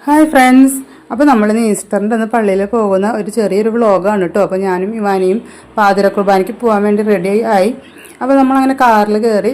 Hi friends, അപ്പോൾ നമ്മളിന്ന് ഈസ്റ്ററിൻ്റെ അന്ന് പള്ളിയിൽ പോകുന്ന ഒരു ചെറിയൊരു വ്ളോഗാണ് കേട്ടോ. അപ്പോൾ ഞാനും ഇവാനിയും പാതിര കുർബാനയ്ക്ക് പോകാൻ വേണ്ടി റെഡി ആയി. അപ്പോൾ നമ്മളങ്ങനെ കാറിൽ കയറി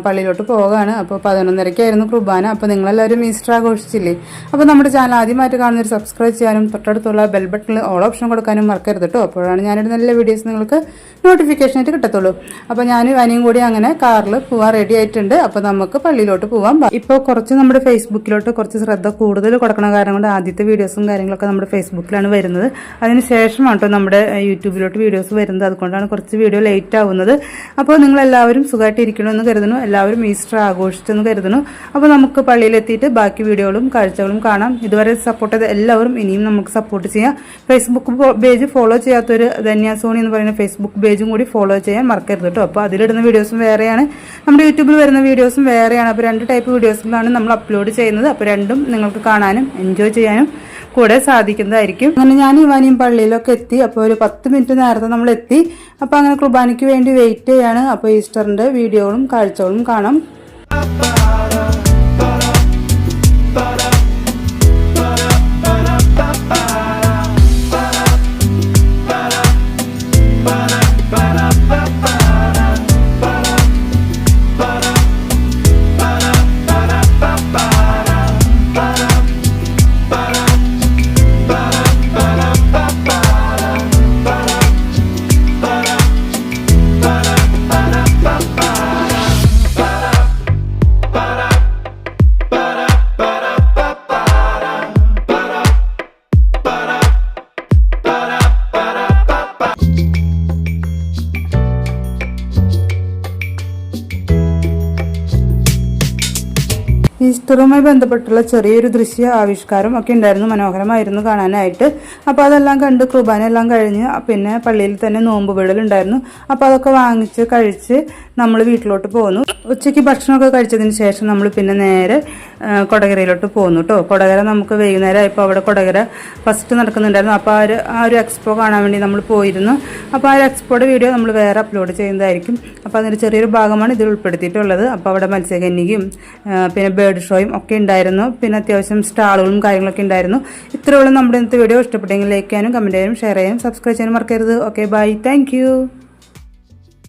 പള്ളിയിലോട്ട് പോവുകയാണ്. അപ്പോൾ 11:30-ക്കായിരുന്നു കുർബാന. അപ്പോൾ നിങ്ങളെല്ലാവരും ഈസ്റ്റർ ആഘോഷിച്ചില്ലേ? അപ്പോൾ നമ്മുടെ ചാനൽ ആദ്യമായിട്ട് കാണുന്നൊരു സബ്സ്ക്രൈബ് ചെയ്യാനും തൊട്ടടുത്തുള്ള ബെൽ ബട്ടണിൽ ഓൾ ഓപ്ഷൻ കൊടുക്കാനും മറക്കരുത് കേട്ടോ. അപ്പോഴാണ് ഞാനിടുന്ന നല്ല വീഡിയോസ് നിങ്ങൾക്ക് നോട്ടിഫിക്കേഷനായിട്ട് കിട്ടത്തുള്ളൂ. അപ്പോൾ ഞാനും ഇവാനിയും കൂടി അങ്ങനെ കാറിൽ പോകാൻ റെഡി ആയിട്ടുണ്ട്. അപ്പോൾ നമുക്ക് പള്ളിയിലോട്ട് പോകാം. ഇപ്പോൾ കുറച്ച് നമ്മുടെ ഫേസ്ബുക്കിലോട്ട് കുറച്ച് ശ്രദ്ധ കൂടുതൽ കൊടുക്കണ കാരണം കൊണ്ട് ആദ്യത്തെ വീഡിയോസും കാര്യങ്ങളൊക്കെ നമ്മുടെ ഫേസ്ബുക്കിലാണ് വരുന്നത്. അതിന് ശേഷമാണ് കേട്ടോ നമ്മുടെ യൂട്യൂബിലോട്ട് വീഡിയോസ് വരുന്നത്. അതുകൊണ്ടാണ് കുറച്ച് വീഡിയോ ലേറ്റ് ആവുന്നത്. അപ്പോൾ നിങ്ങളെല്ലാവരും സുഖമായിട്ട് ഇരിക്കണമെന്ന് കരുതുന്നു. എല്ലാവരും ഈസ്റ്റർ ആഘോഷിച്ചെന്ന് കരുതുന്നു. അപ്പോൾ നമുക്ക് പള്ളിയിലെത്തിയിട്ട് ബാക്കി വീഡിയോകളും കാഴ്ചകളും കാണാം. ഇതുവരെ സപ്പോർട്ട് ചെയ്ത എല്ലാവരും ഇനിയും നമുക്ക് സപ്പോർട്ട് ചെയ്യാം. ഫേസ്ബുക്ക് പേജ് ഫോളോ ചെയ്യാത്തൊരു ധന്യ സോണി എന്ന് പറയുന്ന ഫേസ്ബുക്ക് പേജും കൂടി ഫോളോ ചെയ്യാൻ മറക്കരുത് കേട്ടോ. അപ്പോൾ അതിലിടുന്ന വീഡിയോസും വേറെയാണ്, നമ്മുടെ യൂട്യൂബിൽ വരുന്ന വീഡിയോസും വേറെയാണ്. അപ്പോൾ 2 ടൈപ്പ് വീഡിയോസിലാണ് നമ്മൾ അപ്ലോഡ് ചെയ്യുന്നത്. അപ്പോൾ രണ്ടും നിങ്ങൾക്ക് കാണാനും എൻജോയ് ചെയ്യാനും കൂടെ സാധിക്കുന്നതായിരിക്കും. അങ്ങനെ ഞാൻ ഇവാനിയും പള്ളിയിലൊക്കെ എത്തി. അപ്പോൾ ഒരു 10 മിനിറ്റ് നേരത്തെ നമ്മൾ എത്തി. അപ്പോൾ അങ്ങനെ കുർബാനയ്ക്ക് വേണ്ടി വെയിറ്റ് ചെയ്യാണ്. അപ്പോൾ ഈസ്റ്ററിൻ്റെ വീഡിയോകളും കാഴ്ചകളും കാണാം. ഈസ്റ്ററുമായി ബന്ധപ്പെട്ടുള്ള ചെറിയൊരു ദൃശ്യ ആവിഷ്കാരം ഒക്കെ ഉണ്ടായിരുന്നു. മനോഹരമായിരുന്നു കാണാനായിട്ട്. അപ്പോൾ അതെല്ലാം കണ്ട് കുർബാന എല്ലാം കഴിഞ്ഞ് പിന്നെ പള്ളിയിൽ തന്നെ നോമ്പ് വീടലുണ്ടായിരുന്നു. അപ്പോൾ അതൊക്കെ വാങ്ങിച്ച് കഴിച്ച് നമ്മൾ വീട്ടിലോട്ട് പോന്നു. ഉച്ചയ്ക്ക് ഭക്ഷണമൊക്കെ കഴിച്ചതിന് ശേഷം നമ്മൾ പിന്നെ നേരെ കൊടകരയിലോട്ട് പോന്നു കേട്ടോ. കൊടകര നമുക്ക് വൈകുന്നേരം ആയപ്പോൾ അവിടെ കൊടകര ഫസ്റ്റ് നടക്കുന്നുണ്ടായിരുന്നു. അപ്പോൾ ആ ഒരു എക്സ്പോ കാണാൻ വേണ്ടി നമ്മൾ പോയിരുന്നു. അപ്പോൾ ആ ഒരു എക്സ്പോയുടെ വീഡിയോ നമ്മൾ വേറെ അപ്ലോഡ് ചെയ്യുന്നതായിരിക്കും. അപ്പോൾ അതിൻ്റെ ചെറിയൊരു ഭാഗമാണ് ഇതിൽ ഉൾപ്പെടുത്തിയിട്ടുള്ളത്. അപ്പോൾ അവിടെ മത്സ്യകന്യകയും പിന്നെ ബേർഡ് ഷോയും ഒക്കെ ഉണ്ടായിരുന്നു. പിന്നെ അത്യാവശ്യം സ്റ്റാളുകളും കാര്യങ്ങളൊക്കെ ഉണ്ടായിരുന്നു. ഇത്രയുള്ള നമ്മുടെ ഇന്നത്തെ വീഡിയോ. ഇഷ്ടപ്പെട്ടെങ്കിൽ ലൈക്ക് ചെയ്യാനും കമൻറ്റ് ചെയ്യാനും ഷെയർ ചെയ്യാനും സബ്സ്ക്രൈബ് ചെയ്യാനും മറക്കരുത്. Okay, by, thank